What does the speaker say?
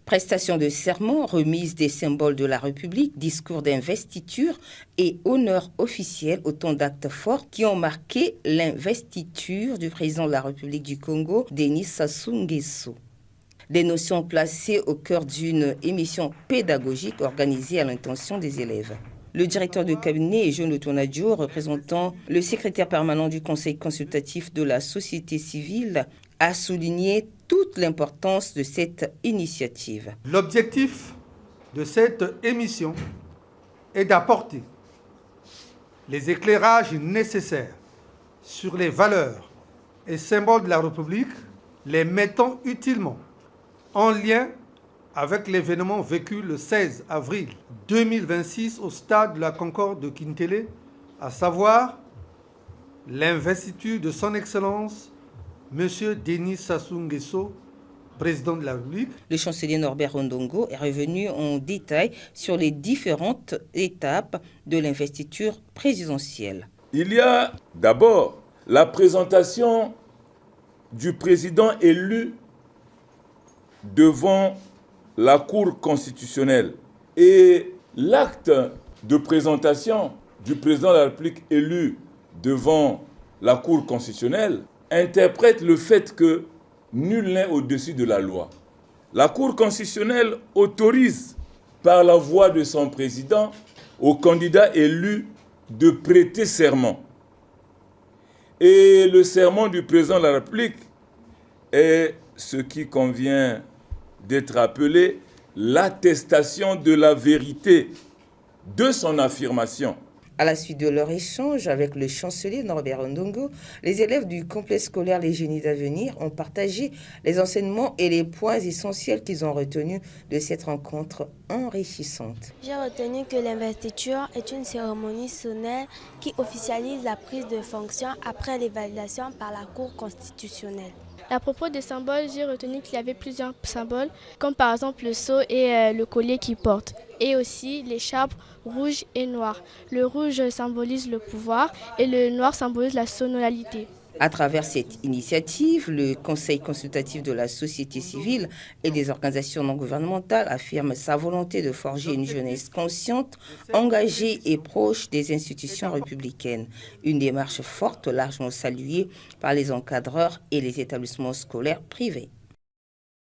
Prestation de serment, remise des symboles de la République, discours d'investiture et honneurs officiels, autant d'actes forts qui ont marqué l'investiture du président de la République du Congo, Denis Sassou Nguesso. Des notions placées au cœur d'une émission pédagogique organisée à l'intention des élèves. Le directeur de cabinet, Jean Lotonadio, représentant le secrétaire permanent du Conseil consultatif de la société civile, a souligné toute l'importance de cette initiative. L'objectif de cette émission est d'apporter les éclairages nécessaires sur les valeurs et symboles de la République, les mettant utilement en lien avec l'événement vécu le 16 avril 2026 au stade de la Concorde de Kintélé, à savoir l'investiture de son Excellence M. Denis Sassou Nguesso, président de la République. Le chancelier Norbert Rondongo est revenu en détail sur les différentes étapes de l'investiture présidentielle. Il y a d'abord la présentation du président élu devant la Cour constitutionnelle. Et l'acte de présentation du président de la République élu devant la Cour constitutionnelle interprète le fait que nul n'est au-dessus de la loi. La Cour constitutionnelle autorise, par la voix de son président, au candidat élu de prêter serment. Et le serment du président de la République est ce qui convient d'être appelé l'attestation de la vérité de son affirmation. À la suite de leur échange avec le chancelier Norbert Rondongo, les élèves du complexe scolaire Les Génies d'Avenir ont partagé les enseignements et les points essentiels qu'ils ont retenus de cette rencontre enrichissante. J'ai retenu que l'investiture est une cérémonie solennelle qui officialise la prise de fonction après l'évaluation par la Cour constitutionnelle. À propos des symboles, j'ai retenu qu'il y avait plusieurs symboles, comme par exemple le sceau et le collier qu'ils portent, et aussi l'écharpe rouge et noire. Le rouge symbolise le pouvoir et le noir symbolise la solennité. À travers cette initiative, le Conseil consultatif de la société civile et des organisations non gouvernementales affirme sa volonté de forger une jeunesse consciente, engagée et proche des institutions républicaines. Une démarche forte, largement saluée par les encadreurs et les établissements scolaires privés.